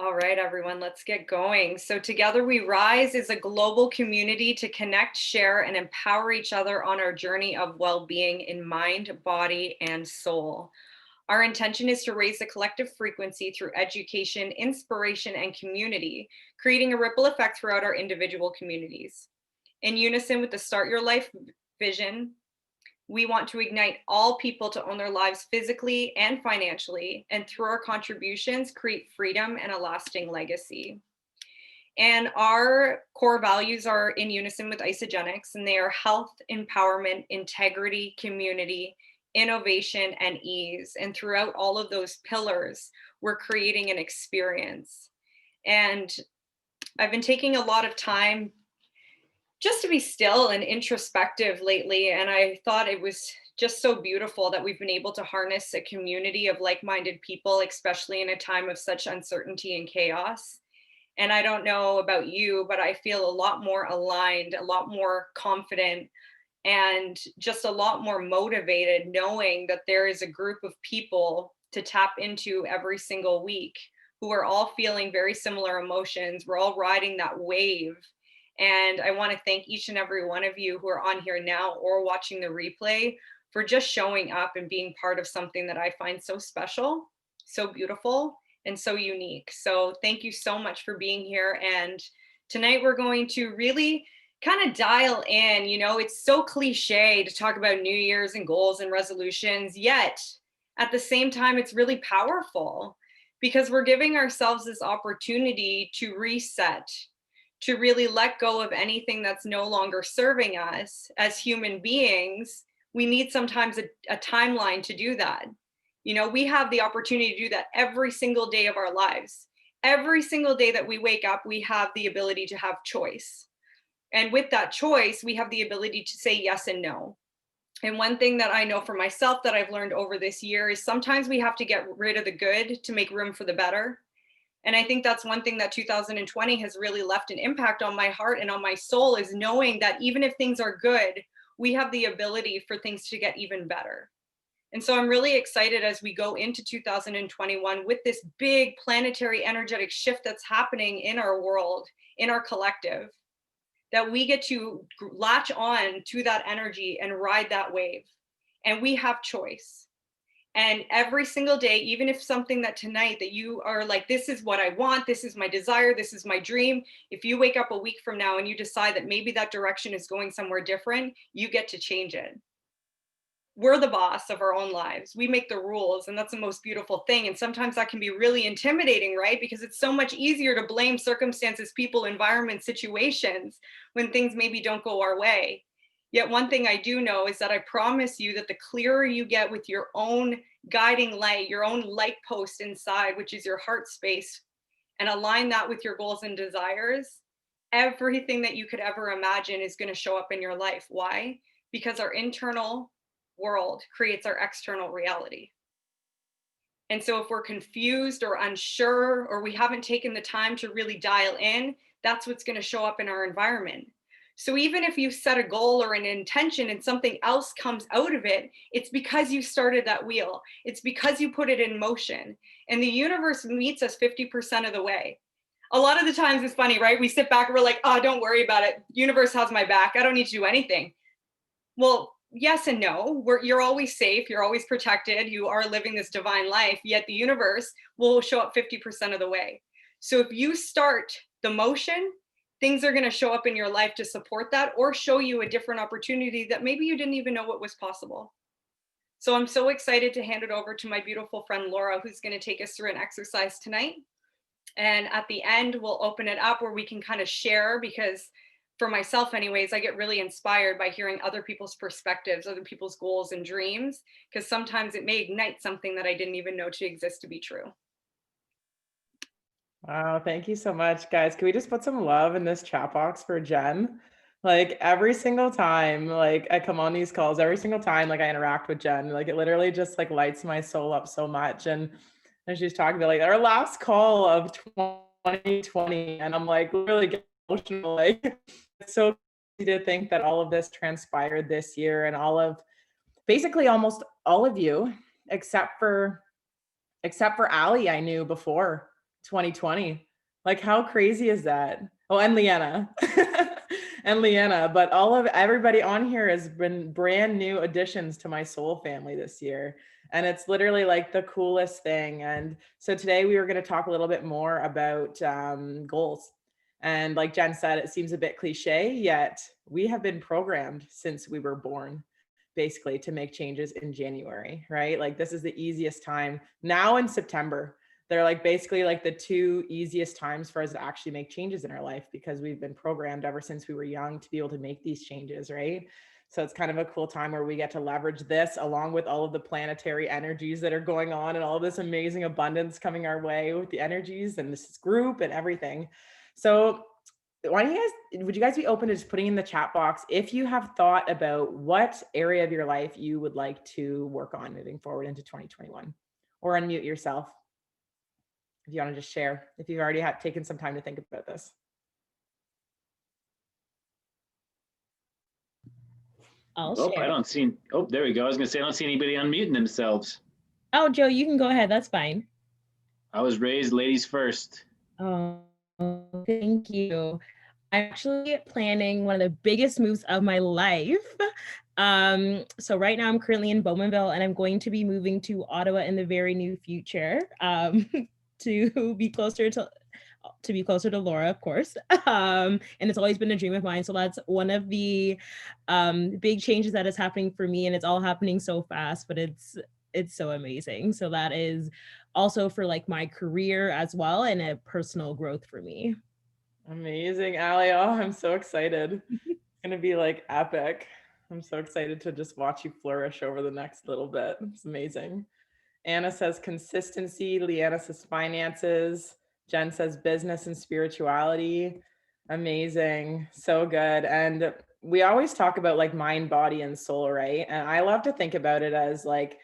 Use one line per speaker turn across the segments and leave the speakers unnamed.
All right, everyone, let's get going. So, Together We Rise is a global community to connect, share, and empower each other on our journey of well being in mind, body, and soul. Our intention is to raise the collective frequency through education, inspiration, and community, creating a ripple effect throughout our individual communities. In unison with the Start Your Life vision, we want to ignite all people to own their lives physically and financially, and through our contributions, create freedom and a lasting legacy. And our core values are in unison with Isogenics, and they are health, empowerment, integrity, community, innovation, and ease. And throughout all of those pillars, we're creating an experience. And I've been taking a lot of time just to be still and introspective lately. And I thought it was just so beautiful that we've been able to harness a community of like minded people, especially in a time of such uncertainty and chaos. And I don't know about you, but I feel a lot more aligned, a lot more confident, and just a lot more motivated knowing that there is a group of people to tap into every single week who are all feeling very similar emotions. We're all riding that wave. And I want to thank each and every one of you who are on here now or watching the replay for just showing up and being part of something that I find so special, so beautiful, and so unique. So thank you so much for being here. And tonight we're going to really kind of dial in. It's so cliche to talk about New Year's and goals and resolutions, yet at the same time, it's really powerful because we're giving ourselves this opportunity to reset, to really let go of anything that's no longer serving us as human beings. We need sometimes a timeline to do that. We have the opportunity to do that every single day of our lives. Every single day that we wake up, we have the ability to have choice. And with that choice, we have the ability to say yes and no. And one thing that I know for myself that I've learned over this year is sometimes we have to get rid of the good to make room for the better. And I think that's one thing that 2020 has really left an impact on my heart and on my soul, is knowing that even if things are good, we have the ability for things to get even better. And so I'm really excited as we go into 2021 with this big planetary energetic shift that's happening in our world, in our collective, that we get to latch on to that energy and ride that wave. And we have choice. And every single day, even if something that tonight that you are like, this is what I want, this is my desire, this is my dream. If you wake up a week from now and you decide that maybe that direction is going somewhere different, you get to change it. We're the boss of our own lives. We make the rules, and that's the most beautiful thing. And sometimes that can be really intimidating, right? Because it's so much easier to blame circumstances, people, environments, situations when things maybe don't go our way. Yet one thing I do know is that I promise you that the clearer you get with your own guiding light, your own light post inside, which is your heart space, and align that with your goals and desires, everything that you could ever imagine is going to show up in your life. Why? Because our internal world creates our external reality. And so if we're confused or unsure, or we haven't taken the time to really dial in, that's what's going to show up in our environment. So even if you set a goal or an intention and something else comes out of it, it's because you started that wheel. It's because you put it in motion. And the universe meets us 50% of the way. A lot of the times it's funny, right? We sit back and we're like, oh, don't worry about it. Universe has my back. I don't need to do anything. Well, yes and no. You're always safe. You're always protected. You are living this divine life, yet the universe will show up 50% of the way. So if you start the motion, things are going to show up in your life to support that, or show you a different opportunity that maybe you didn't even know what was possible. So I'm so excited to hand it over to my beautiful friend Laura, who's going to take us through an exercise tonight. And at the end, we'll open it up where we can kind of share, because for myself anyways, I get really inspired by hearing other people's perspectives, other people's goals and dreams, because sometimes it may ignite something that I didn't even know to exist to be true.
Wow, thank you so much, guys. Can we just put some love in this chat box for Jen? Like every single time, like I come on these calls, every single time, like I interact with Jen, like it literally just like lights my soul up so much. And she's talking about like our last call of 2020, and I'm like literally getting emotional. Like it's so crazy to think that all of this transpired this year, and all of basically almost all of you, except for Ali, I knew before. 2020. Like, how crazy is that? Oh, and Leanna. And Leanna, but everybody on here has been brand new additions to my soul family this year. And it's literally like the coolest thing. And so today we were going to talk a little bit more about goals. And like Jen said, it seems a bit cliche, yet we have been programmed since we were born, basically, to make changes in January, right? Like, this is the easiest time now in September. They're like basically like the two easiest times for us to actually make changes in our life, because we've been programmed ever since we were young to be able to make these changes, right? So it's kind of a cool time where we get to leverage this along with all of the planetary energies that are going on and all of this amazing abundance coming our way with the energies and this group and everything. So why don't would you guys be open to just putting in the chat box if you have thought about what area of your life you would like to work on moving forward into 2021, or unmute yourself if you want to just share, if you've already taken some time to think about this.
I don't see. Oh, there we go. I was going to say, I don't see anybody unmuting themselves.
Oh, Joe, you can go ahead. That's fine.
I was raised ladies first.
Oh, thank you. I'm actually planning one of the biggest moves of my life. So right now I'm currently in Bowmanville, and I'm going to be moving to Ottawa in the very near future, to be closer to Laura, of course. And it's always been a dream of mine. So that's one of the big changes that is happening for me, and it's all happening so fast, but it's so amazing. So that is also for like my career as well, and a personal growth for me.
Amazing, Allie. Oh, I'm so excited. It's going to be like epic. I'm so excited to just watch you flourish over the next little bit. It's amazing. Anna says consistency. Leanna says finances. Jen says business and spirituality. Amazing. So good. And we always talk about like mind, body, and soul, right? And I love to think about it as like,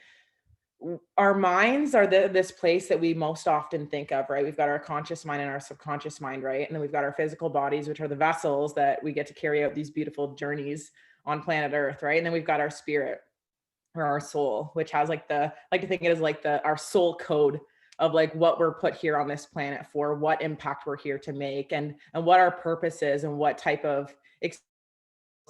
our minds are this place that we most often think of, right? We've got our conscious mind and our subconscious mind, right? And then we've got our physical bodies, which are the vessels that we get to carry out these beautiful journeys on planet Earth, right? And then we've got our spirit, or our soul, which has like I like to think it as like our soul code of like what we're put here on this planet for, what impact we're here to make, and what our purpose is, and what type of experience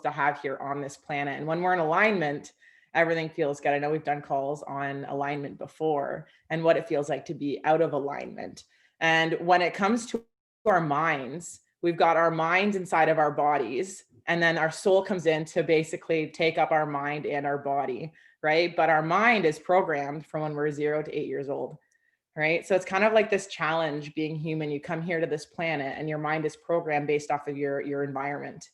to have here on this planet. And when we're in alignment, everything feels good. I know we've done calls on alignment before and what it feels like to be out of alignment. And when it comes to our minds, we've got our minds inside of our bodies, and then our soul comes in to basically take up our mind and our body, right? But our mind is programmed from when we're 0 to 8 years old, right? So it's kind of like this challenge being human. You come here to this planet and your mind is programmed based off of your environment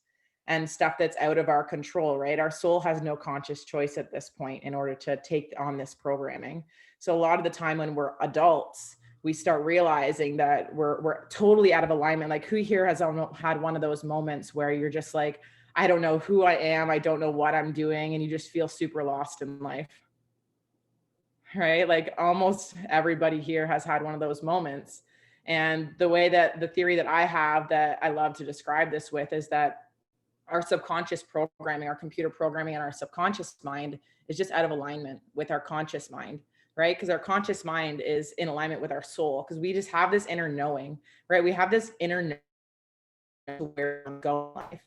and stuff that's out of our control, right? Our soul has no conscious choice at this point in order to take on this programming. So a lot of the time when we're adults, we start realizing that we're totally out of alignment. Like, who here has had one of those moments where you're just like, I don't know who I am, I don't know what I'm doing, and you just feel super lost in life, right? Like almost everybody here has had one of those moments. And the theory that I have that I love to describe this with is that our subconscious programming, our computer programming, and our subconscious mind is just out of alignment with our conscious mind, right? Because our conscious mind is in alignment with our soul, because we just have this inner knowing, right? We have this inner knowing where I'm going in life.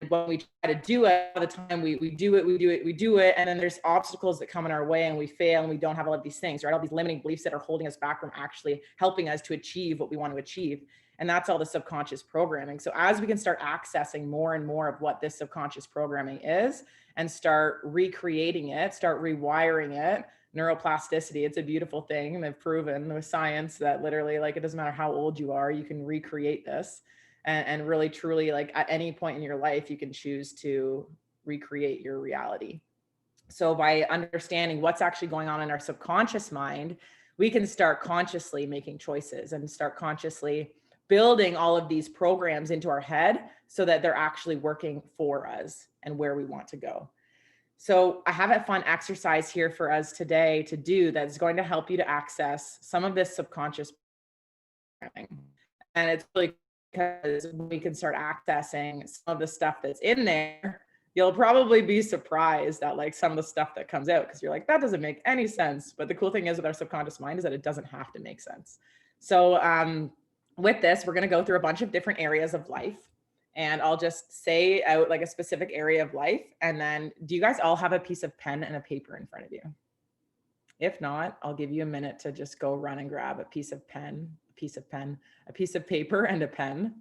When we try to do it, all the time we do it, and then there's obstacles that come in our way, and we fail, and we don't have all of these things, right? All these limiting beliefs that are holding us back from actually helping us to achieve what we want to achieve. And that's all the subconscious programming. So as we can start accessing more and more of what this subconscious programming is, and start recreating it, start rewiring it, neuroplasticity, it's a beautiful thing. And they've proven with science that literally, like, it doesn't matter how old you are, you can recreate this. And really, truly, like at any point in your life, you can choose to recreate your reality. So by understanding what's actually going on in our subconscious mind, we can start consciously making choices and start consciously building all of these programs into our head so that they're actually working for us and where we want to go. So I have a fun exercise here for us today to do that's going to help you to access some of this subconscious programming. And it's really because we can start accessing some of the stuff that's in there. You'll probably be surprised at like some of the stuff that comes out, because you're like, that doesn't make any sense. But the cool thing is with our subconscious mind is that it doesn't have to make sense. So with this, we're going to go through a bunch of different areas of life, and I'll just say out like a specific area of life. And then do you guys all have a piece of pen and a paper in front of you? If not, I'll give you a minute to just go run and grab a piece of pen, a piece of paper and a pen.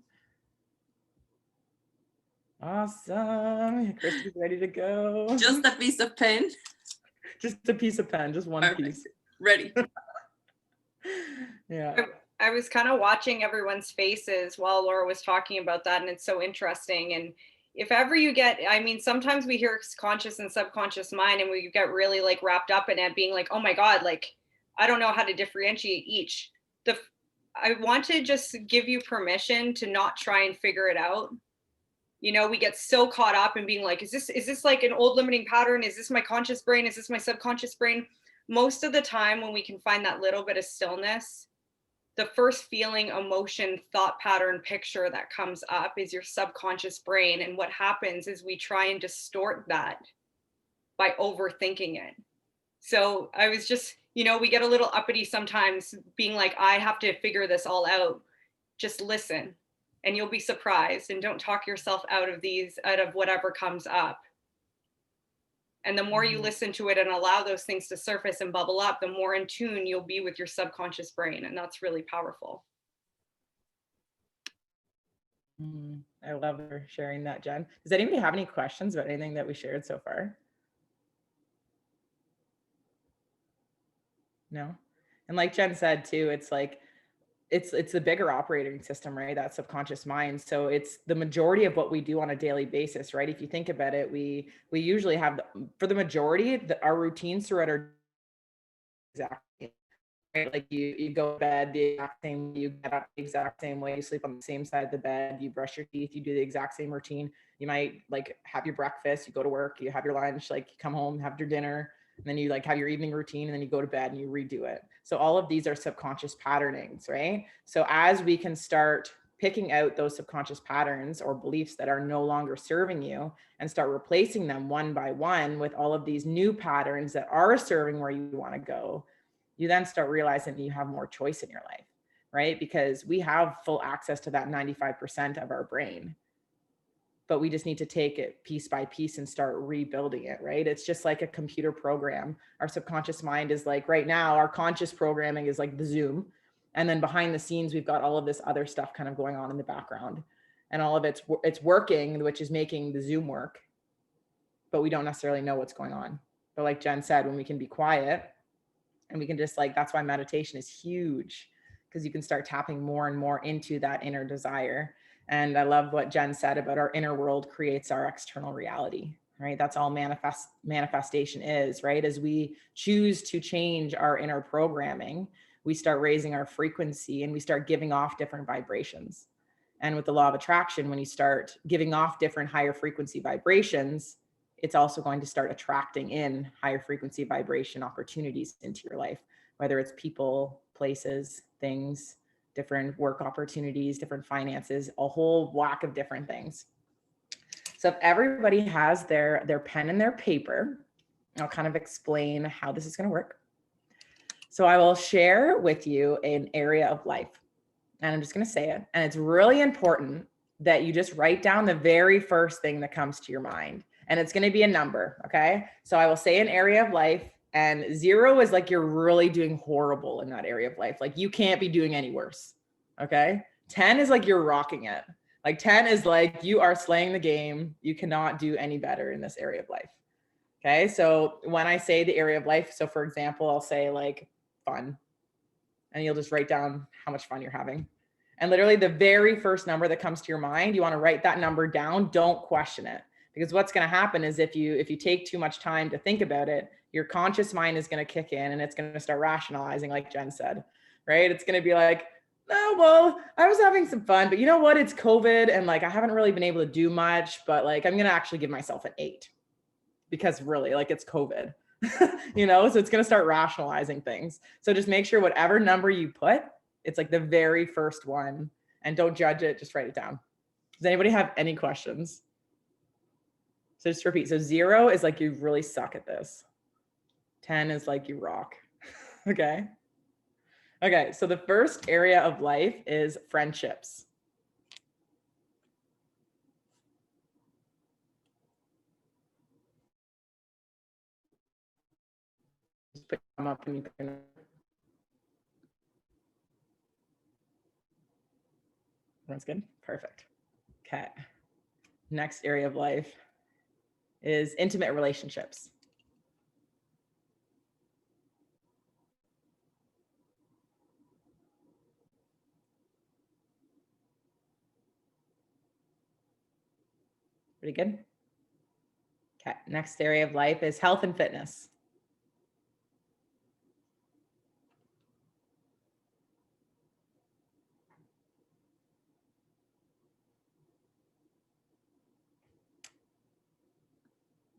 Awesome. Christy's ready to go.
Just a piece of pen.
Just a piece of pen, just one piece.
Ready.
Yeah.
I was kind of watching everyone's faces while Laura was talking about that, and it's so interesting. And if ever you get, I mean, sometimes we hear conscious and subconscious mind, and we get really like wrapped up in it, being like, oh my God, like, I don't know how to differentiate each. I want to just give you permission to not try and figure it out. You know, we get so caught up in being like, is this like an old limiting pattern? Is this my conscious brain? Is this my subconscious brain? Most of the time when we can find that little bit of stillness, the first feeling, emotion, thought pattern, picture that comes up is your subconscious brain. And what happens is we try and distort that by overthinking it. So I was just, you know, we get a little uppity sometimes being like, I have to figure this all out. Just listen. And you'll be surprised, and don't talk yourself out of whatever comes up. And the more you listen to it and allow those things to surface and bubble up, the more in tune you'll be with your subconscious brain. And that's really powerful.
I love her sharing that, Jen. Does anybody have any questions about anything that we shared so far? No? And like Jen said too, it's like, it's the bigger operating system, right? That subconscious mind. So it's the majority of what we do on a daily basis, right? If you think about it, we usually have, for the majority, our routines throughout our exactly, right? Like you go to bed the exact same way, you get up the exact same way, you sleep on the same side of the bed, you brush your teeth, you do the exact same routine. You might like have your breakfast, you go to work, you have your lunch, like you come home, have your dinner, and then you like have your evening routine, and then you go to bed and you redo it. So all of these are subconscious patternings, right? So as we can start picking out those subconscious patterns or beliefs that are no longer serving you and start replacing them one by one with all of these new patterns that are serving where you want to go, you then start realizing that you have more choice in your life, right? Because we have full access to that 95% of our brain, but we just need to take it piece by piece and start rebuilding it, right? It's just like a computer program. Our subconscious mind is like, right now, our conscious programming is like the Zoom. And then behind the scenes, we've got all of this other stuff kind of going on in the background. And all of it's working, which is making the Zoom work, but we don't necessarily know what's going on. But like Jen said, when we can be quiet and we can just like, that's why meditation is huge, because you can start tapping more and more into that inner desire. And I love what Jen said about our inner world creates our external reality, right? That's all manifestation is, right? As we choose to change our inner programming, we start raising our frequency and we start giving off different vibrations. And with the law of attraction, when you start giving off different higher frequency vibrations, it's also going to start attracting in higher frequency vibration opportunities into your life, whether it's people, places, things, different work opportunities, different finances, a whole whack of different things. So if everybody has their pen and their paper, I'll kind of explain how this is going to work. So I will share with you an area of life, and I'm just going to say it. And it's really important that you just write down the very first thing that comes to your mind. And it's going to be a number. Okay. So I will say an area of life, and 0 is like you're really doing horrible in that area of life. Like you can't be doing any worse. Okay. 10 is like you're rocking it. Like 10 is like you are slaying the game. You cannot do any better in this area of life. Okay. So when I say the area of life, so for example, I'll say like fun, and you'll just write down how much fun you're having. And literally the very first number that comes to your mind, you want to write that number down. Don't question it. Because what's going to happen is if you take too much time to think about it, your conscious mind is going to kick in and it's going to start rationalizing, like Jen said, right? It's going to be like, oh, well, I was having some fun, but you know what? It's COVID and like, I haven't really been able to do much, but like, I'm going to actually give myself an 8 because really like it's COVID, you know? So it's going to start rationalizing things. So just make sure whatever number you put, it's like the very first one, and don't judge it. Just write it down. Does anybody have any questions? So just repeat. So 0 is like you really suck at this. 10 is like you rock. Okay. Okay, so the first area of life is friendships. Just put them up and you can. That's good. Perfect. Okay. Next area of life is intimate relationships. Pretty good. Okay. Next area of life is health and fitness.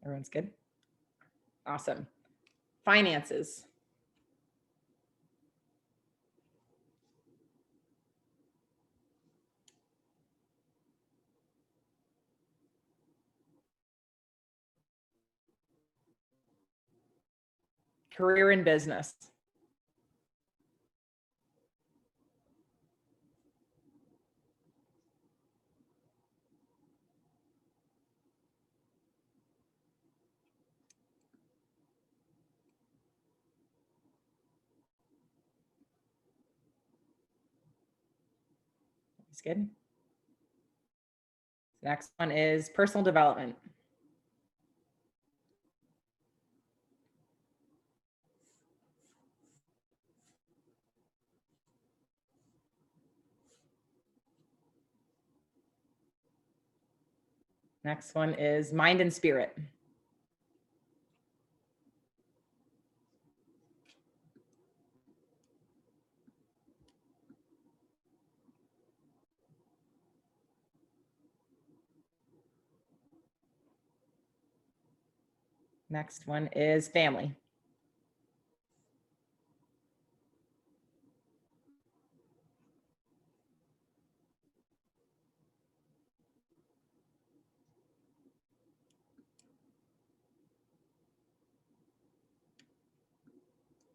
Everyone's good? Awesome. Finances. Career and business. That's good. Next one is personal development. Next one is mind and spirit. Next one is family.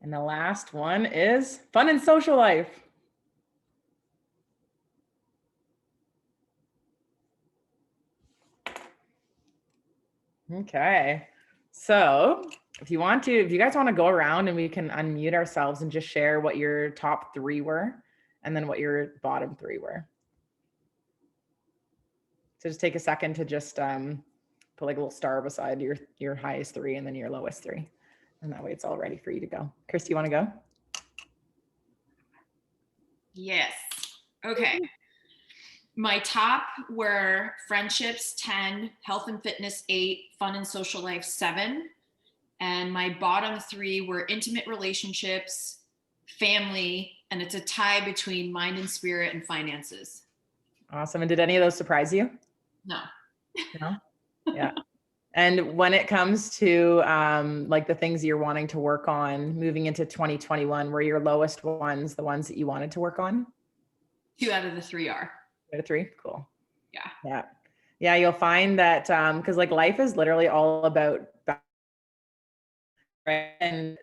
And the last one is fun and social life. Okay. So if you guys want to go around and we can unmute ourselves and just share what your top 3 were and then what your bottom 3 were. So just take a second to just put like a little star beside your highest 3 and then your lowest 3. And that way it's all ready for you to go. Chris, you want to go?
Yes. Okay. My top were friendships 10, health and fitness 8, fun and social life 7. And my bottom 3 were intimate relationships, family, and it's a tie between mind and spirit and finances.
Awesome. And did any of those surprise you?
No.
No? Yeah. And when it comes to like the things you're wanting to work on moving into 2021, were your lowest ones the ones that you wanted to work on?
2 out of the 3 are.
2 out of 3? Cool.
Yeah.
Yeah. Yeah. You'll find that because like life is literally all about balance, right? And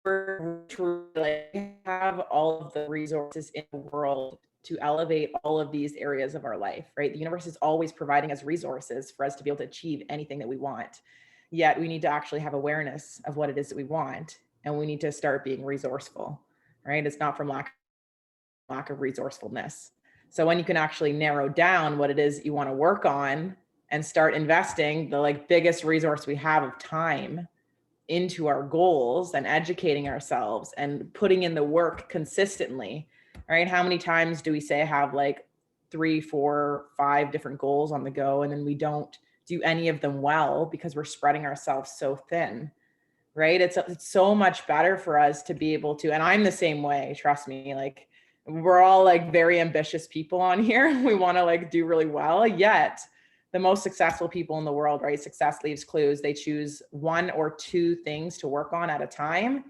we're truly have all of the resources in the world to elevate all of these areas of our life, right? The universe is always providing us resources for us to be able to achieve anything that we want. Yet we need to actually have awareness of what it is that we want. And we need to start being resourceful, right? It's not from lack of resourcefulness. So when you can actually narrow down what it is that you want to work on and start investing the like biggest resource we have of time into our goals and educating ourselves and putting in the work consistently, right? How many times do we say I have like 3, 4, 5 different goals on the go and then we don't do any of them well because we're spreading ourselves so thin, right? It's so much better for us to be able to, and I'm the same way, trust me, like we're all like very ambitious people on here. We want to like do really well, yet the most successful people in the world, right? Success leaves clues. They choose 1 or 2 things to work on at a time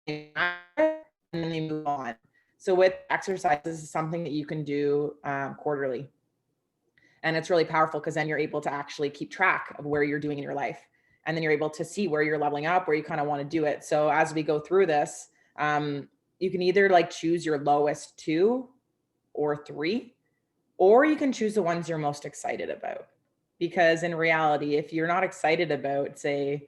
and then they move on. So with exercises is something that you can do quarterly. And it's really powerful because then you're able to actually keep track of where you're doing in your life. And then you're able to see where you're leveling up, where you kind of want to do it. So as we go through this, you can either like choose your lowest 2 or 3, or you can choose the ones you're most excited about. Because in reality, if you're not excited about, say,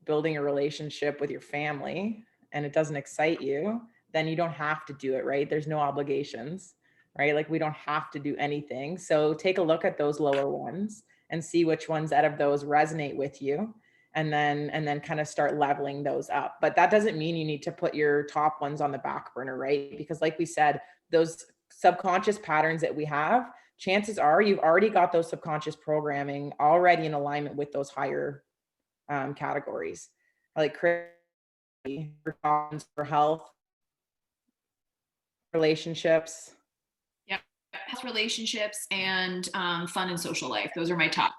building a relationship with your family and it doesn't excite you, then you don't have to do it, right? There's no obligations, right? Like we don't have to do anything. So take a look at those lower ones and see which ones out of those resonate with you, and then kind of start leveling those up. But that doesn't mean you need to put your top ones on the back burner, right? Because like we said, those subconscious patterns that we have, chances are you've already got those subconscious programming already in alignment with those higher categories, like for health, relationships.
Yep, health, relationships, and fun and social life. Those are my top.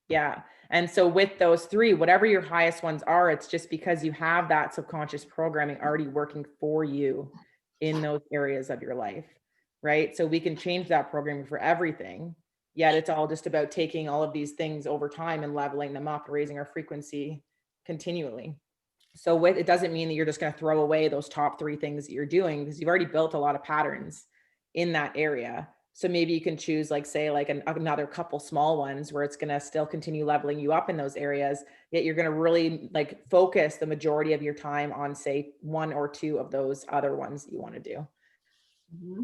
Yeah. And so with those 3, whatever your highest ones are, it's just because you have that subconscious programming already working for you in those areas of your life, right? So we can change that programming for everything. Yet it's all just about taking all of these things over time and leveling them up, raising our frequency continually. So it doesn't mean that you're just going to throw away those top 3 things that you're doing, because you've already built a lot of patterns in that area. So maybe you can choose, like, say, like another couple small ones where it's going to still continue leveling you up in those areas, yet you're going to really like focus the majority of your time on, say, 1 or 2 of those other ones that you want to do.
Mm-hmm.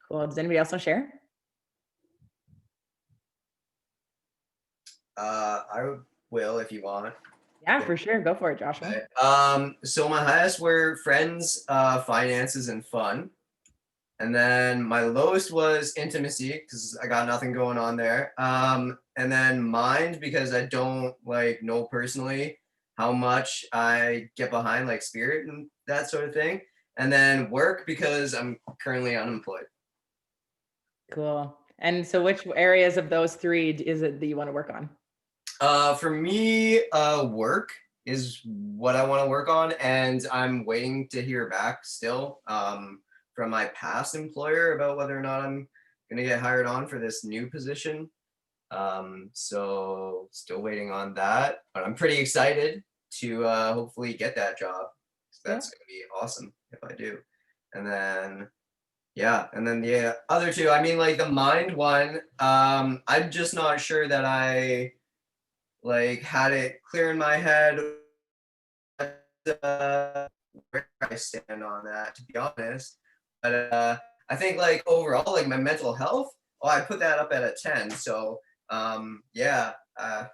Cool. Does anybody else want to share?
I will, if you want.
Yeah, for sure. Go for it, Joshua.
Okay. So my highest were friends, finances, and fun. And then my lowest was intimacy, because I got nothing going on there. And then mind, because I don't like know personally how much I get behind like spirit and that sort of thing. And then work, because I'm currently unemployed.
Cool. And so which areas of those 3 is it that you want to work on?
For me, work is what I want to work on, and I'm waiting to hear back still from my past employer about whether or not I'm gonna get hired on for this new position. So still waiting on that, but I'm pretty excited to hopefully get that job. That's gonna be awesome if I do. And then the other 2, I mean, like the mind one, I'm just not sure that I like had it clear in my head where I stand on that, to be honest. But I think like overall, like my mental health, I put that up at a 10. So yeah, I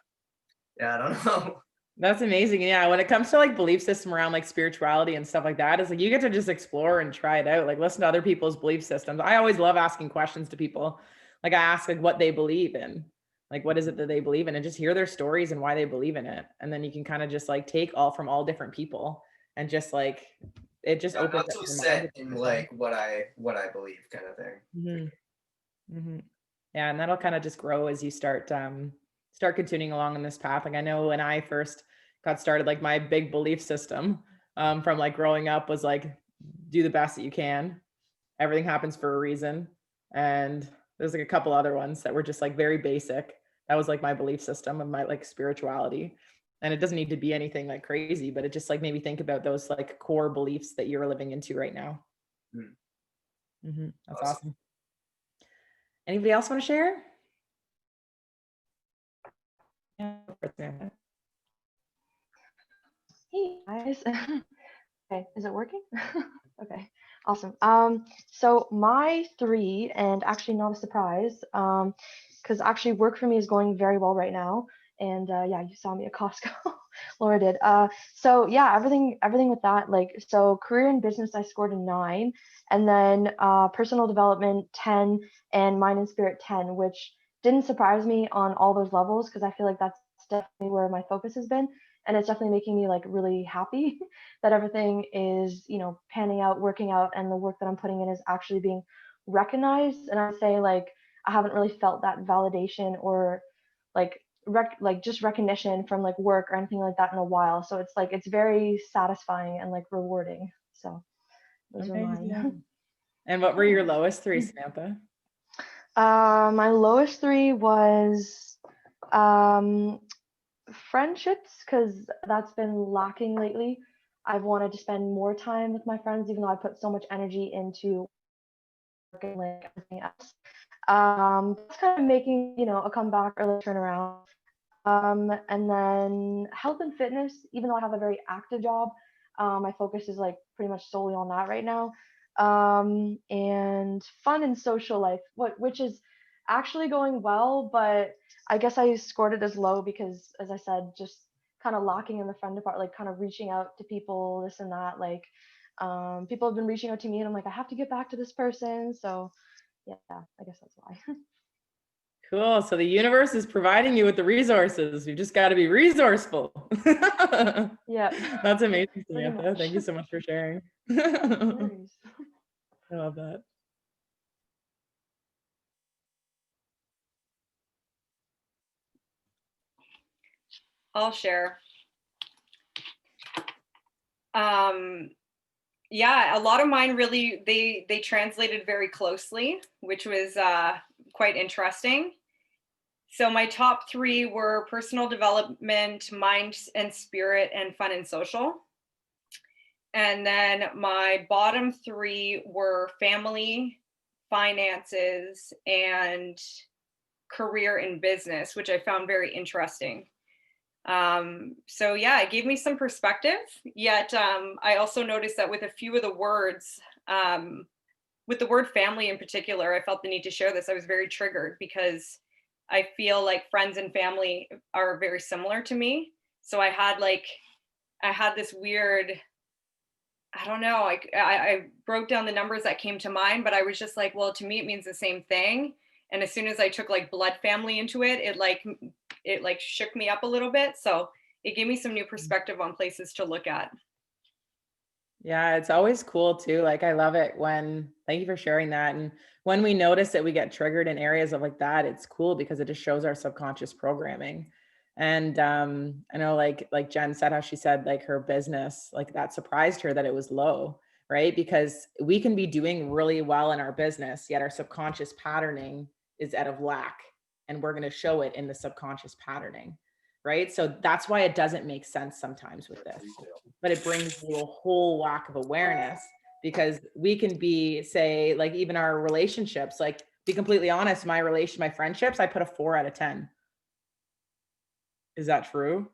don't know.
That's amazing. Yeah. When it comes to like belief system around like spirituality and stuff like that, it's like you get to just explore and try it out. Like listen to other people's belief systems. I always love asking questions to people. Like I ask like what they believe in, like what is it that they believe in, and just hear their stories and why they believe in it. And then you can kind of just like take all from all different people and just like it just opens
I'm
up
so
your
set
mind.
in like what I believe, kind of thing.
Mm-hmm. Mm-hmm. Yeah, and that'll kind of just grow as you start continuing along on this path. Like I know when I first got started, like my big belief system from like growing up was like, do the best that you can. Everything happens for a reason. And there's like a couple other ones that were just like very basic. That was like my belief system of my like spirituality. And it doesn't need to be anything like crazy, but it just like made me think about those like core beliefs that you're living into right now. Mm-hmm. That's awesome. Anybody else want to share? Yeah.
Hey guys. Okay, is it working? Okay, awesome. So my 3, and actually not a surprise, because actually work for me is going very well right now. And yeah, you saw me at Costco. Laura did. So yeah, everything with that, like, so career and business I scored a 9, and then personal development 10, and mind and spirit 10, which didn't surprise me on all those levels, because I feel like that's definitely where my focus has been, and it's definitely making me like really happy that everything is, you know, panning out, working out, and the work that I'm putting in is actually being recognized. And I say like I haven't really felt that validation or like just recognition from like work or anything like that in a while. So it's like it's very satisfying and like rewarding. So those are mine.
And what were your lowest 3, Samantha?
My lowest 3 was friendships, because that's been lacking lately. I've wanted to spend more time with my friends, even though I put so much energy into work and like everything else. That's kind of making, a comeback or like turnaround. And then health and fitness, even though I have a very active job, my focus is like pretty much solely on that right now. And fun and social life, which is actually going well, but I guess I scored it as low because, as I said, just kind of lacking in the friend department, like kind of reaching out to people, this and that. Like, people have been reaching out to me, and I'm like, I have to get back to this person. So, yeah, I guess that's why.
Cool. So the universe is providing you with the resources. You just got to be resourceful.
Yeah.
That's amazing,
Pretty
Samantha.
much.
Thank you so much for sharing.
No worries.
I love that.
I'll share. Yeah, a lot of mine really, they translated very closely, which was quite interesting. So my top 3 were personal development, mind and spirit, and fun and social. And then my bottom 3 were family, finances, and career and business, which I found very interesting. So yeah, it gave me some perspective, yet I also noticed that with a few of the words, with the word family in particular, I felt the need to share this. I was very triggered because I feel like friends and family are very similar to me. So I had this weird, I don't know, I broke down the numbers that came to mind, but I was just like, well, to me, it means the same thing. And as soon as I took like blood family into it, it shook me up a little bit. So it gave me some new perspective on places to look at.
Yeah, it's always cool too. Like, I love it thank you for sharing that. And when we notice that we get triggered in areas of like that, it's cool because it just shows our subconscious programming. And I know like Jen said, how she said like her business, like that surprised her that it was low, right? Because we can be doing really well in our business, yet our subconscious patterning is out of lack. And we're going to show it in the subconscious patterning, right? So that's why it doesn't make sense sometimes with this, but it brings you a whole whack of awareness, because we can be, say, like even our relationships, like be completely honest, my friendships, I put a 4 out of 10. Is that true?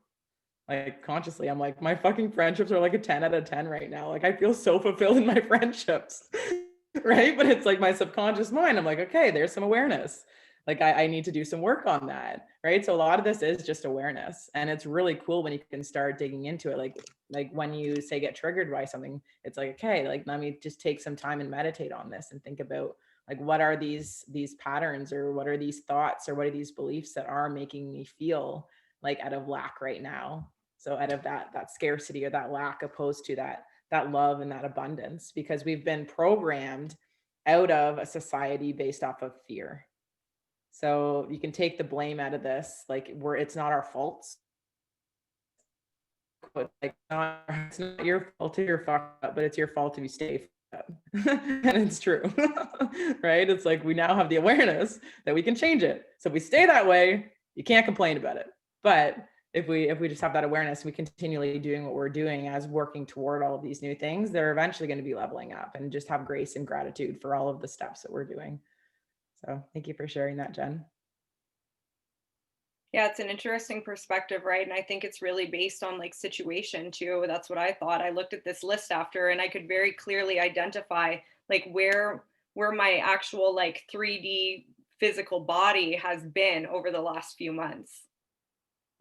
Like consciously, I'm like, my fucking friendships are like a 10 out of 10 right now. Like I feel so fulfilled in my friendships, right? But it's like my subconscious mind, I'm like, okay, there's some awareness. Like I need to do some work on that, right? So a lot of this is just awareness, and it's really cool when you can start digging into it. Like when you say get triggered by something, it's like, okay, like let me just take some time and meditate on this and think about like what are these patterns, or what are these thoughts, or what are these beliefs that are making me feel like out of lack right now. So out of that scarcity or that lack, opposed to that love and that abundance, because we've been programmed out of a society based off of fear. So you can take the blame out of this, like it's not our fault. But like it's not your fault if you're fucked up, but it's your fault if you stay fucked up. And it's true. Right? It's like we now have the awareness that we can change it. So if we stay that way, you can't complain about it. But if we just have that awareness, we continually doing what we're doing as working toward all of these new things, they're eventually going to be leveling up, and just have grace and gratitude for all of the steps that we're doing. So thank you for sharing that, Jen.
Yeah, it's an interesting perspective, right? And I think it's really based on like situation too. That's what I thought. I looked at this list after, and I could very clearly identify like where my actual like 3D physical body has been over the last few months.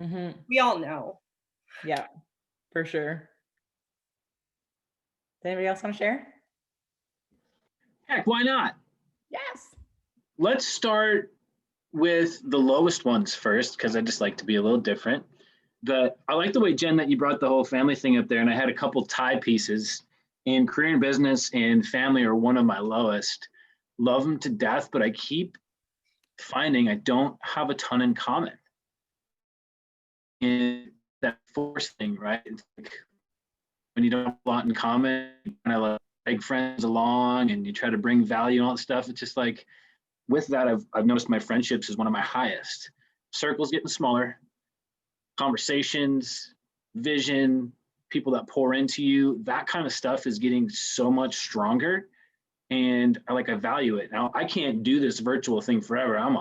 Mm-hmm. We all know.
Yeah, for sure. Does anybody else want to share?
Heck, why not?
Yes.
Let's start with the lowest ones first, because I just like to be a little different. I like the way, Jen, that you brought the whole family thing up there, and I had a couple tie pieces. In career and business and family are one of my lowest. Love them to death, but I keep finding I don't have a ton in common. And that force thing, right? It's like when you don't have a lot in common, you kind of like take friends along and you try to bring value and all that stuff. It's just like, with that, I've noticed my friendships is one of my highest. Circles getting smaller, conversations, vision, people that pour into you, that kind of stuff is getting so much stronger. And I value it. Now, I can't do this virtual thing forever. I'm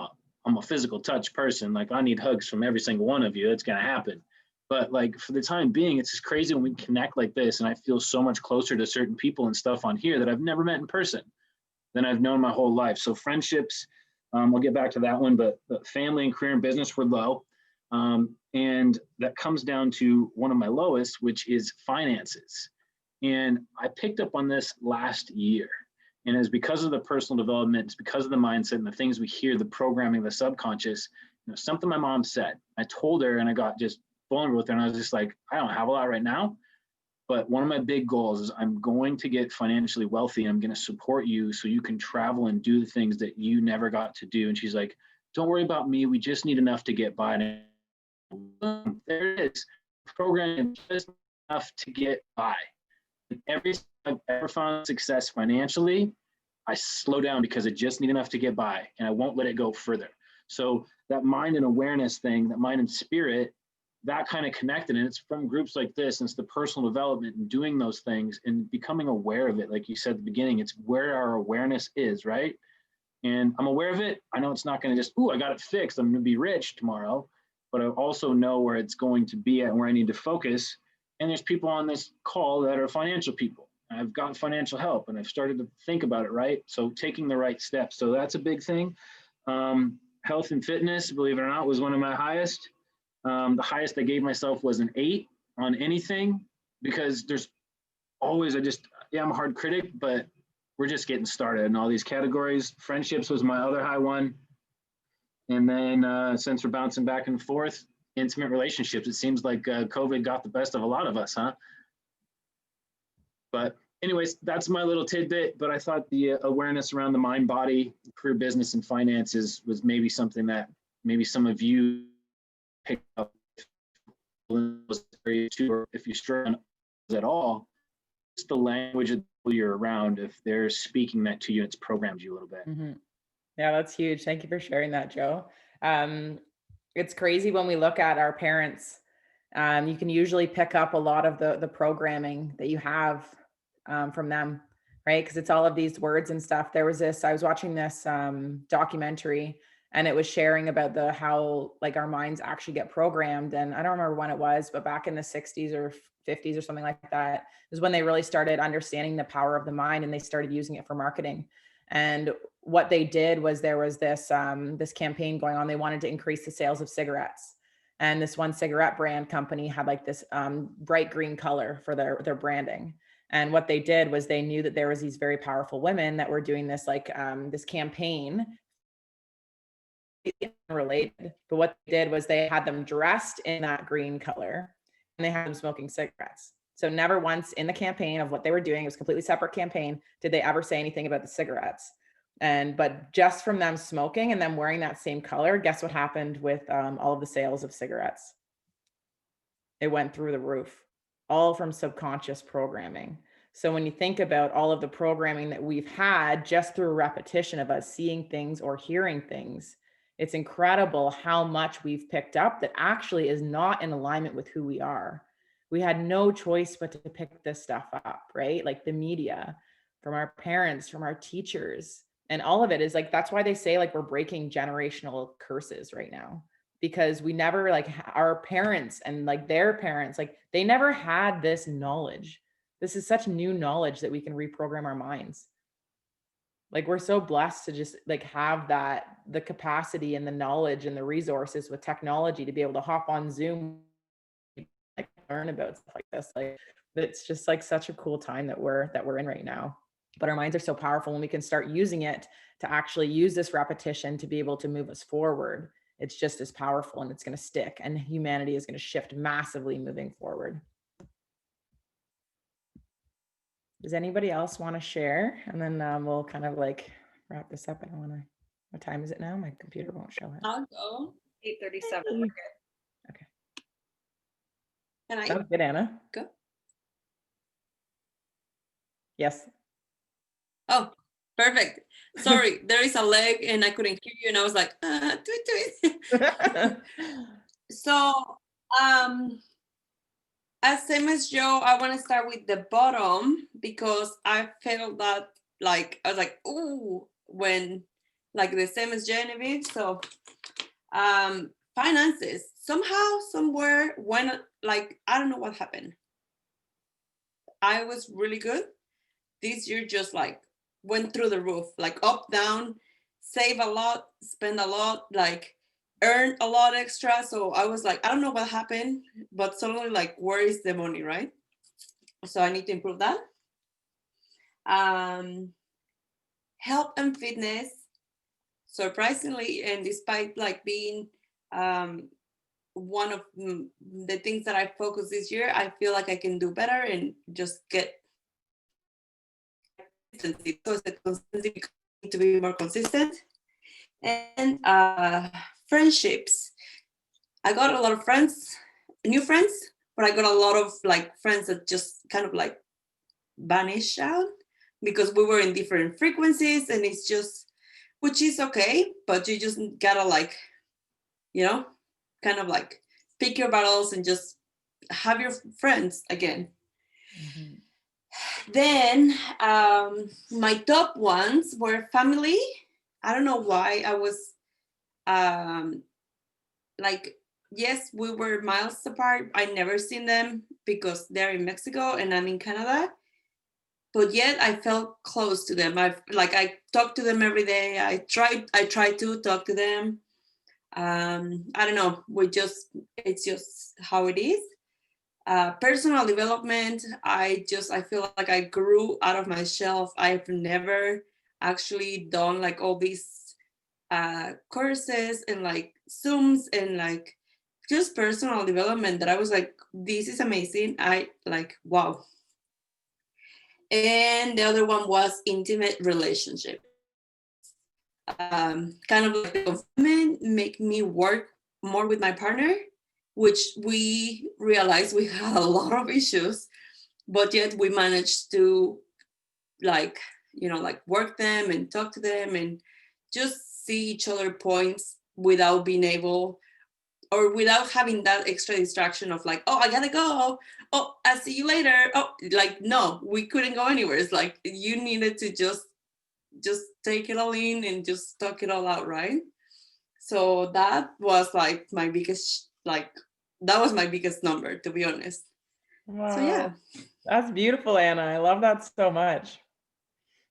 a physical touch person. Like, I need hugs from every single one of you. It's going to happen. But like, for the time being, it's just crazy when we connect like this. And I feel so much closer to certain people and stuff on here that I've never met in person than I've known my whole life. So friendships, we'll get back to that one, but family and career and business were low. And that comes down to one of my lowest, which is finances. And I picked up on this last year. And it's because of the personal development, it's because of the mindset and the things we hear, the programming, the subconscious, something my mom said. I told her, and I got just vulnerable with her, and I was just like, I don't have a lot right now, but one of my big goals is I'm going to get financially wealthy, and I'm going to support you so you can travel and do the things that you never got to do. And she's like, don't worry about me. We just need enough to get by. And boom, there it is. Programming just enough to get by. And every time I've ever found success financially, I slow down because I just need enough to get by, and I won't let it go further. So that mind and awareness thing, that mind and spirit, that kind of connected, and it's from groups like this, and it's the personal development and doing those things and becoming aware of it. Like you said at the beginning, it's where our awareness is, right? And I'm aware of it. I know it's not going to just, I got it fixed, I'm going to be rich tomorrow, but I also know where it's going to be at and where I need to focus. And there's people on this call that are financial people. I've gotten financial help, and I've started to think about it, right? So taking the right steps. So that's a big thing. Health and fitness, believe it or not, was one of my highest. The highest I gave myself was an 8 on anything, because there's always, I'm a hard critic, but we're just getting started in all these categories. Friendships was my other high one. And then since we're bouncing back and forth, intimate relationships. It seems like COVID got the best of a lot of us, huh? But anyways, that's my little tidbit. But I thought the awareness around the mind, body, career, business, and finances was maybe something that maybe some of you pick up in those areas too, or if you struggle at all, it's the language of people you're around. If they're speaking that to you, it's programmed you a little bit.
Mm-hmm. Yeah, that's huge. Thank you for sharing that, Joe. It's crazy when we look at our parents. You can usually pick up a lot of the programming that you have from them, right? Because it's all of these words and stuff. I was watching this documentary, and it was sharing about how like our minds actually get programmed. And I don't remember when it was, but back in the 60s or 50s or something like that is when they really started understanding the power of the mind, and they started using it for marketing. And what they did was there was this campaign going on. They wanted to increase the sales of cigarettes. And this one cigarette brand company had like this bright green color for their branding. And what they did was they knew that there was these very powerful women that were doing this this campaign related. But what they did was they had them dressed in that green color, and they had them smoking cigarettes. So never once in the campaign of what they were doing, it was a completely separate campaign, did they ever say anything about the cigarettes. But just from them smoking and them wearing that same color, guess what happened with all of the sales of cigarettes? It went through the roof, all from subconscious programming. So when you think about all of the programming that we've had just through repetition of us seeing things or hearing things, it's incredible how much we've picked up that actually is not in alignment with who we are. We had no choice but to pick this stuff up, right? Like the media, from our parents, from our teachers. And all of it is like, that's why they say like we're breaking generational curses right now, because we never our parents and like their parents, like they never had this knowledge. This is such new knowledge that we can reprogram our minds. Like we're so blessed to just like have the capacity and the knowledge and the resources with technology to be able to hop on Zoom, like learn about stuff like this. Like it's just like such a cool time that we're in right now. But our minds are so powerful when we can start using it to actually use this repetition to be able to move us forward. It's just as powerful, and it's going to stick, and humanity is going to shift massively moving forward. Does anybody else want to share? And then we'll kind of like wrap this up. I don't want to, what time is it now? My computer won't show it.
I'll go.
8:37.
Hey.
We're good.
Okay.
Can I
Sounds good, Anna.
go?
Yes.
Oh, perfect. Sorry, there is a leg and I couldn't hear you, and I was like, tweet. So, as same as Joe, I want to start with the bottom because I felt that like I was like, ooh, when like the same as Genevieve. So finances somehow, somewhere when like I don't know what happened. I was really good. This year just like went through the roof, like up, down, save a lot, spend a lot, like earn a lot extra. So I was like, I don't know what happened, but suddenly like, where is the money, right? So I need to improve that. Health and fitness, surprisingly, and despite like being one of the things that I focus this year, I feel like I can do better and just get consistency. So it's the consistency to be more consistent. And friendships. I got a lot of friends, new friends, but I got a lot of like friends that just kind of like vanish out because we were in different frequencies, and it's just, which is okay, but you just gotta like, you know, kind of like pick your battles and just have your friends again. Mm-hmm. Then my top ones were family. I don't know why I was like, yes, we were miles apart. I never seen them because they're in Mexico and I'm in Canada. But yet I felt close to them. I talk to them every day. I try to talk to them. I don't know. It's just how it is. Personal development. I feel like I grew out of my shelf. I've never actually done like all these courses and like Zooms and like just personal development that I was like, this is amazing. I like, wow. And the other one was intimate relationship. Kind of like the confinement make me work more with my partner, which we realized we had a lot of issues, but yet we managed to like, you know, like work them and talk to them and just see each other points without being able or without having that extra distraction of like, oh, I gotta go. Oh, I'll see you later. Oh, like, no, we couldn't go anywhere. It's like you needed to just take it all in and just talk it all out, right? So that was like my biggest, like, that was my biggest number, to be honest.
Wow.
So yeah.
That's beautiful, Anna. I love that so much.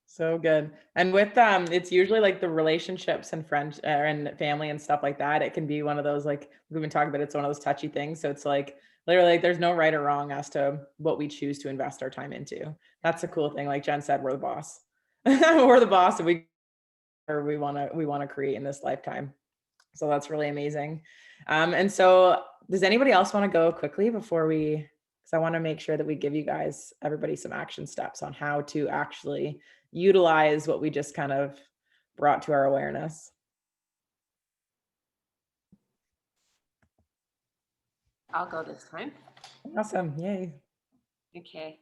So good. And with it's usually like the relationships and friends and family and stuff like that. It can be one of those, like we've been talking about, it's one of those touchy things. So it's like literally like there's no right or wrong as to what we choose to invest our time into. That's a cool thing. Like Jen said, we're the boss. We're the boss, and we want to create in this lifetime. So that's really amazing. And so does anybody else want to go quickly before we, because I want to make sure that we give you guys, everybody, some action steps on how to actually utilize what we just kind of brought to our awareness.
I'll go this time.
Awesome. Yay.
Okay.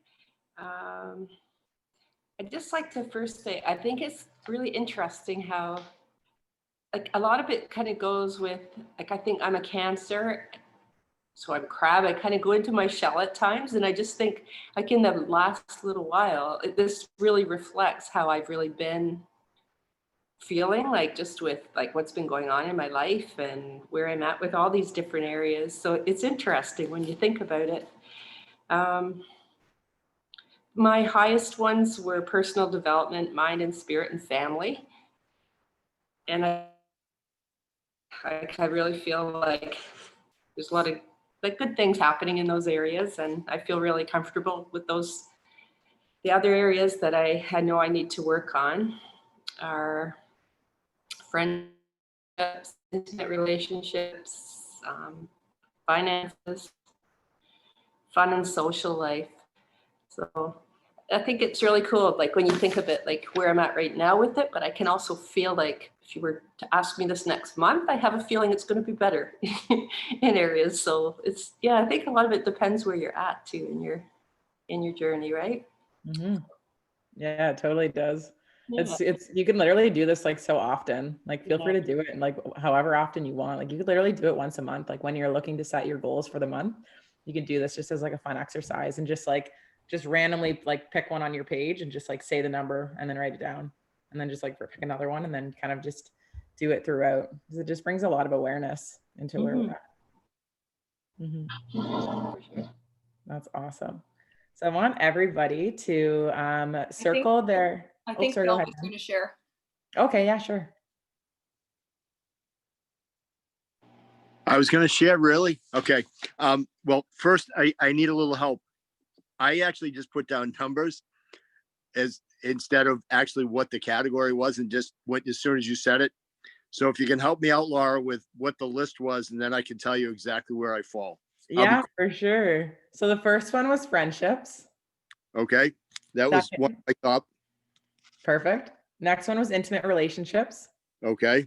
I'd just like to first say, I think it's really interesting how like a lot of it kind of goes with, like, I think I'm a Cancer, so I'm crab. I kind of go into my shell at times. And I just think like in the last little while, this really reflects how I've really been feeling, like just with like what's been going on in my life and where I'm at with all these different areas. So it's interesting when you think about it. My highest ones were personal development, mind and spirit, and family. And I really feel like there's a lot of like good things happening in those areas, and I feel really comfortable with those. The other areas that I know I need to work on are friendships, intimate relationships, finances, fun and social life. So I think it's really cool, like when you think of it, like where I'm at right now with it, but I can also feel like if you were to ask me this next month, I have a feeling it's going to be better in areas. So it's, yeah, I think a lot of it depends where you're at too in your journey, right?
Mm-hmm. Yeah, it totally does.
Yeah.
It's you can literally do this like so often. Like feel free to do it and like however often you want. Like you could literally do it once a month, like when you're looking to set your goals for the month. you can do this just as like a fun exercise and just randomly like pick one on your page and just like say the number and then write it down and then just like pick another one and then kind of just do it throughout. It just brings a lot of awareness into where we're at. That's awesome. So I want everybody to circle their.
I think
sorry,
Bill
go ahead.
was going to share.
Okay, yeah, sure.
I was going to share, really? Okay. Well, first, I need a little help. I actually just put down numbers as instead of actually what the category was and just went as soon as you said it. So if you can help me out, Laura, with what the list was, and then I can tell you exactly where I fall.
Yeah, for sure. So the first one was friendships.
Okay. That was one I thought.
Perfect. Next one was intimate relationships.
Okay.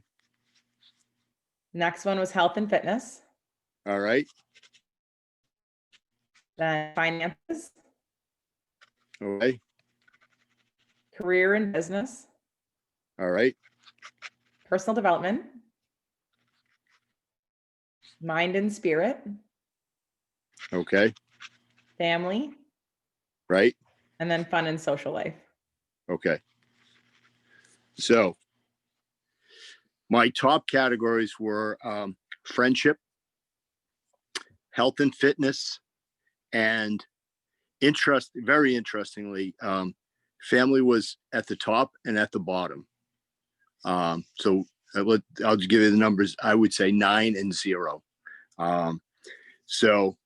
Next one was health and fitness.
All right.
Then finances.
Okay.
Career and business.
All right.
Personal development. Mind and spirit.
Okay.
Family.
Right.
And then fun and social life.
Okay. So my top categories were friendship, health and fitness, and very interestingly, family was at the top and at the bottom. So I'll just give you the numbers. I would say 9 and 0. So,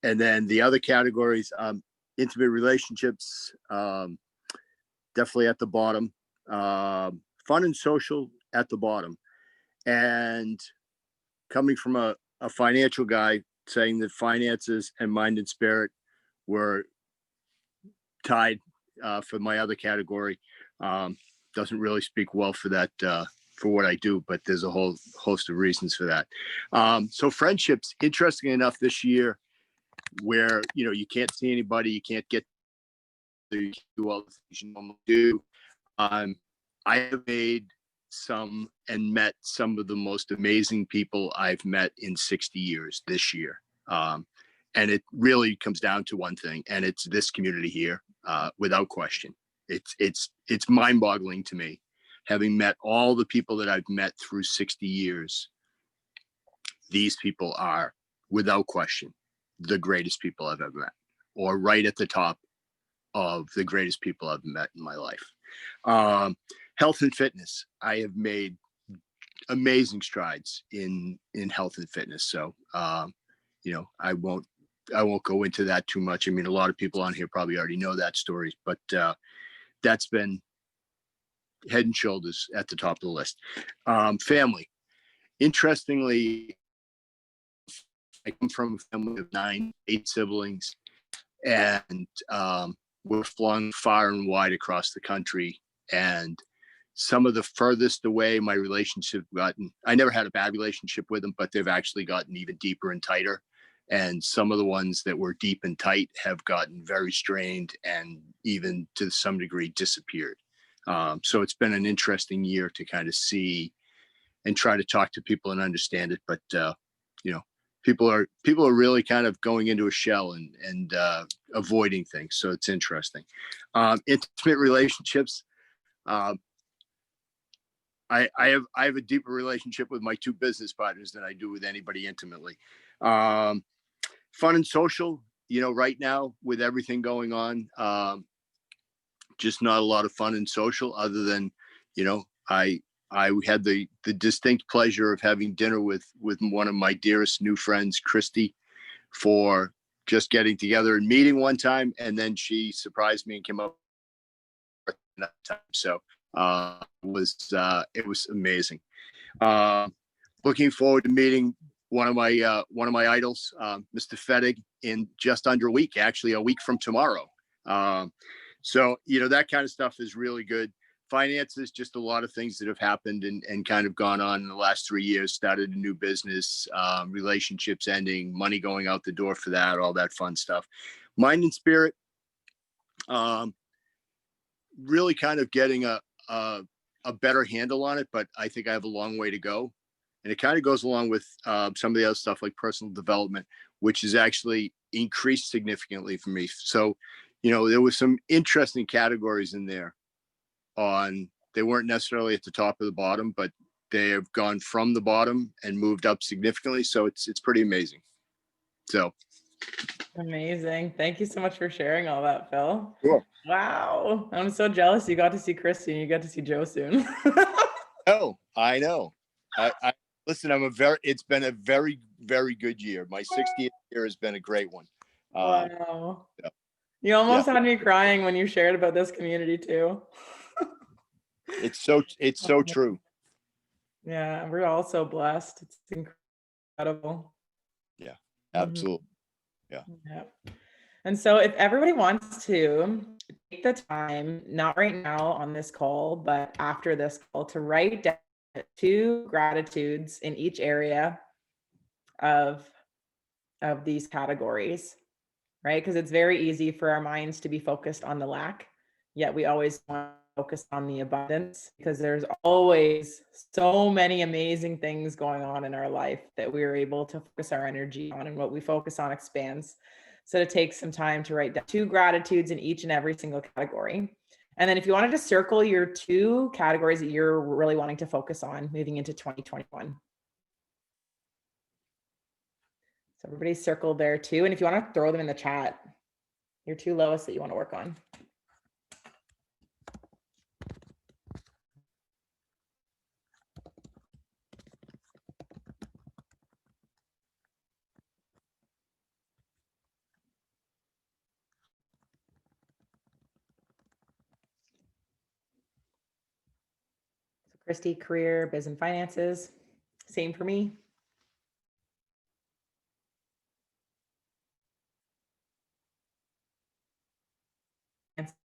and then the other categories, intimate relationships, definitely at the bottom. Fun and social at the bottom. And coming from a financial guy, saying that finances and mind and spirit were tied for my other category, doesn't really speak well for that, for what I do, but there's a whole host of reasons for that. So friendships, interesting enough this year, where, you can't see anybody, you can't get to do all the things you normally do. I have made some and met some of the most amazing people I've met in 60 years this year. And it really comes down to one thing, and it's this community here, without question. It's mind-boggling to me, having met all the people that I've met through 60 years. These people are, without question, the greatest people I've ever met, or right at the top of the greatest people I've met in my life. Health and fitness, I have made amazing strides in health and fitness. So, I won't go into that too much. I mean, a lot of people on here probably already know that story, but that's been head and shoulders at the top of the list. Family, interestingly, I come from a family of 8 siblings, and we're flung far and wide across the country. And some of the furthest away my relationship gotten, I never had a bad relationship with them, but they've actually gotten even deeper and tighter. And some of the ones that were deep and tight have gotten very strained and even to some degree disappeared. So it's been an interesting year to kind of see and try to talk to people and understand it. But, people are really kind of going into a shell and avoiding things. So it's interesting. Intimate relationships. I have a deeper relationship with my 2 business partners than I do with anybody intimately. Fun and social, right now with everything going on, just not a lot of fun and social, other than, I had the distinct pleasure of having dinner with one of my dearest new friends, Christy, for just getting together and meeting one time. And then she surprised me and came up that time. So it was amazing. Looking forward to meeting one of my idols, Mr. Fettig, in just under a week, actually a week from tomorrow. So, that kind of stuff is really good. Finances, just a lot of things that have happened and kind of gone on in the last 3 years. Started a new business, relationships ending, money going out the door for that, all that fun stuff. Mind and spirit, really kind of getting a better handle on it, but I think I have a long way to go. And it kind of goes along with some of the other stuff like personal development, which has actually increased significantly for me. So, there was some interesting categories in there they weren't necessarily at the top of the bottom, but they have gone from the bottom and moved up significantly. So it's pretty amazing. So.
Amazing. Thank you so much for sharing all that, Phil.
Cool.
Wow. I'm so jealous you got to see Christy and you get to see Joe soon.
Oh, I know. I listen, it's been a very, very good year. My 60th year has been a great one.
Wow.
Yeah.
You almost had me crying when you shared about this community too.
It's so true.
Yeah, we're all so blessed. It's incredible.
Yeah, absolutely. Yeah.
And so if everybody wants to take the time, not right now on this call, but after this call, to write down 2 gratitudes in each area of these categories, right? Because it's very easy for our minds to be focused on the lack, yet we always want to focus on the abundance, because there's always so many amazing things going on in our life that we're able to focus our energy on, and what we focus on expands. So to take some time to write down 2 gratitudes in each and every single category. And then if you wanted to circle your 2 categories that you're really wanting to focus on moving into 2021. So everybody circle there too. And if you want to throw them in the chat, your 2 lowest that you want to work on. So Christy, career, biz and finances. Same for me.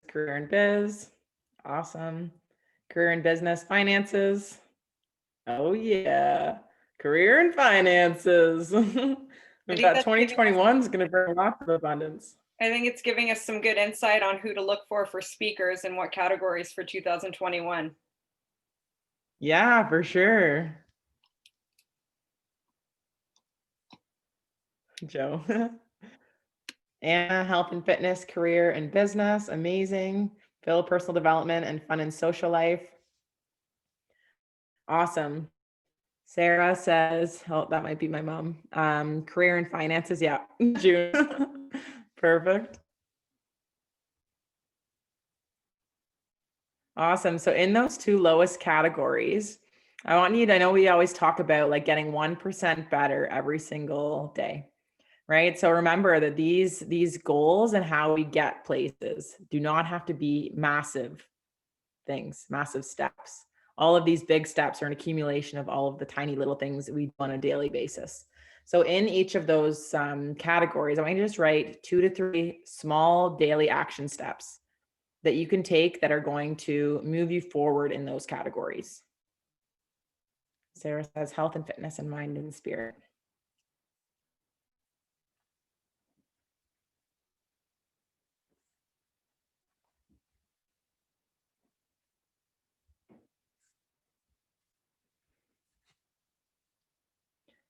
Career and biz. Awesome. Career and business, finances. Oh yeah. Career and finances. We've got 2021 is going to bring lots of abundance.
I think it's giving us some good insight on who to look for speakers and what categories for 2021.
Yeah, for sure. Joe. Anna, health and fitness, career and business. Amazing. Phil, personal development and fun and social life. Awesome. Sarah says, oh, that might be my mom. Career and finances. Yeah. June. Perfect. Awesome. So in those 2 lowest categories, I know we always talk about like getting 1% better every single day, right? So remember that these goals and how we get places do not have to be massive things, massive steps. All of these big steps are an accumulation of all of the tiny little things that we do on a daily basis. So in each of those categories, I want you to just write 2 to 3 small daily action steps that you can take that are going to move you forward in those categories. Sarah says health and fitness and mind and spirit.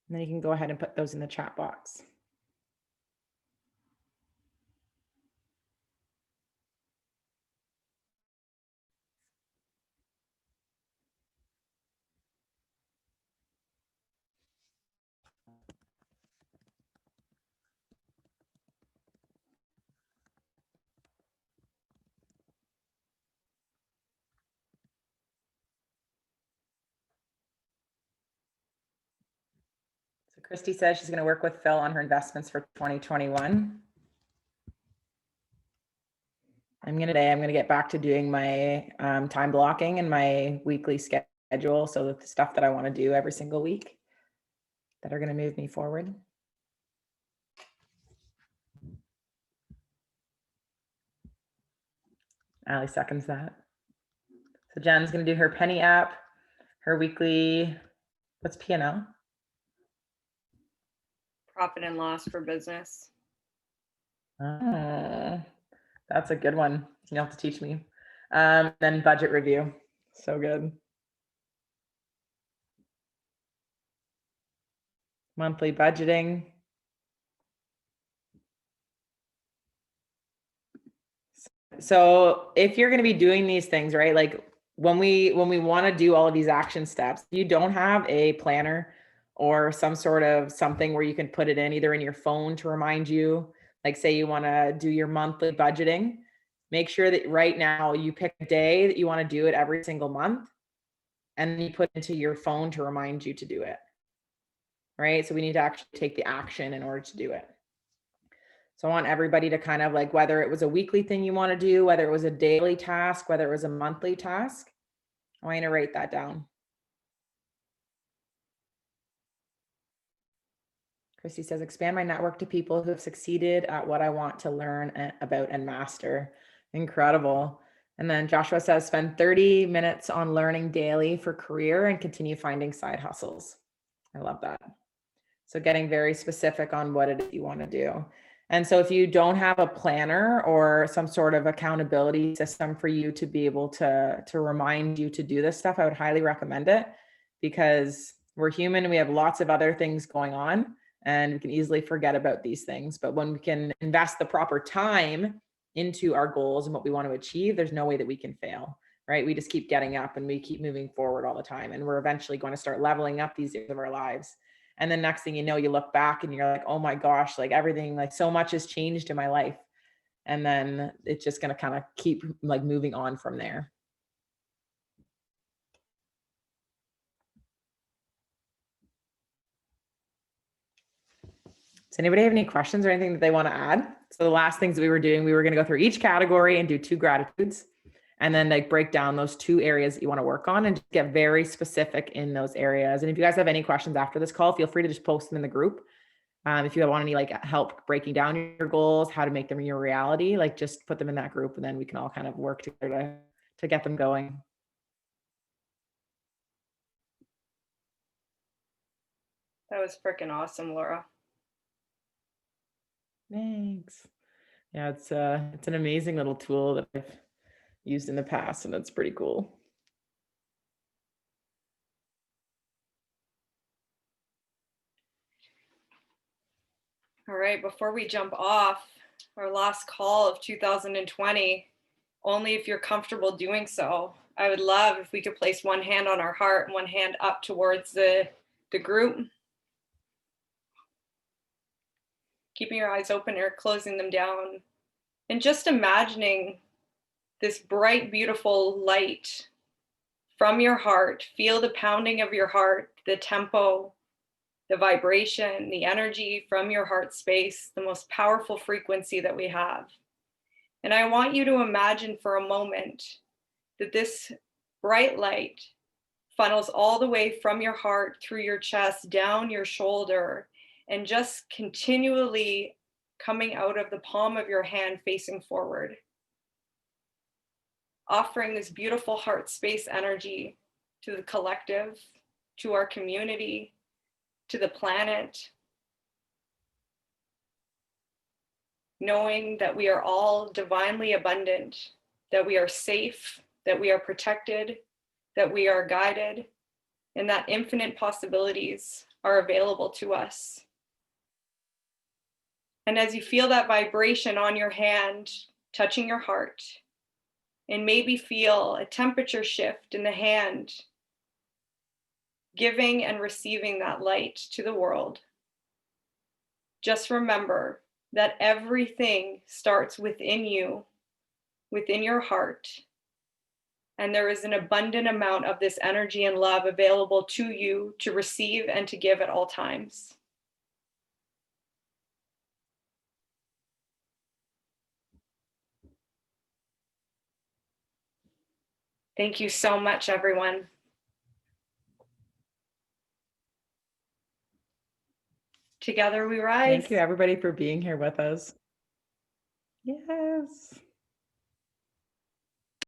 And then you can go ahead and put those in the chat box. So Christy says she's going to work with Phil on her investments for 2021. I'm going to get back to doing my time blocking and my weekly schedule. So the stuff that I want to do every single week that are going to move me forward. Ali seconds that. So Jen's going to do her penny app, her weekly, what's P&L?
Profit and loss for business.
That's a good one. You'll have to teach me. Then budget review. So good. Monthly budgeting. So if you're going to be doing these things, right? Like when we want to do all of these action steps, you don't have a planner or some sort of something where you can put it in either in your phone to remind you, like say you want to do your monthly budgeting, make sure that right now you pick a day that you want to do it every single month, and then you put into your phone to remind you to do it. Right? So we need to actually take the action in order to do it. So I want everybody to kind of like, whether it was a weekly thing you want to do, whether it was a daily task, whether it was a monthly task, I want you to write that down. Christy says, expand my network to people who have succeeded at what I want to learn about and master. Incredible. And then Joshua says, spend 30 minutes on learning daily for career and continue finding side hustles. I love that. So getting very specific on what it is you want to do. And so if you don't have a planner or some sort of accountability system for you to be able to remind you to do this stuff, I would highly recommend it, because we're human and we have lots of other things going on and we can easily forget about these things. But when we can invest the proper time into our goals and what we want to achieve, there's no way that we can fail, right? We just keep getting up and we keep moving forward all the time. And we're eventually going to start leveling up these areas of our lives. And then next thing you know, you look back and you're like, oh my gosh, like everything, like so much has changed in my life. And then it's just going to kind of keep like moving on from there. Does anybody have any questions or anything that they want to add? So the last things that we were doing, we were going to go through each category and do 2 gratitudes, and then like break down those 2 areas that you want to work on and just get very specific in those areas. And if you guys have any questions after this call, feel free to just post them in the group. If you want any like help breaking down your goals, how to make them your reality, like just put them in that group and then we can all kind of work together to get them going.
That was freaking awesome, Laura.
Thanks. Yeah, it's an amazing little tool that I've used in the past, and it's pretty cool.
All right, before we jump off, our last call of 2020, only if you're comfortable doing so, I would love if we could place one hand on our heart and one hand up towards the group. Keeping your eyes open or closing them down. And just imagining this bright, beautiful light from your heart. Feel the pounding of your heart, the tempo, the vibration, the energy from your heart space, the most powerful frequency that we have. And I want you to imagine for a moment that this bright light funnels all the way from your heart through your chest, down your shoulder, and just continually coming out of the palm of your hand facing forward. Offering this beautiful heart space energy to the collective, to our community, to the planet, knowing that we are all divinely abundant, that we are safe, that we are protected, that we are guided, and that infinite possibilities are available to us. And as you feel that vibration on your hand, touching your heart, and maybe feel a temperature shift in the hand, giving and receiving that light to the world, just remember that everything starts within you, within your heart, and there is an abundant amount of this energy and love available to you to receive and to give at all times. Thank you so much, everyone. Together we rise.
Thank you, everybody, for being here with us. Yes.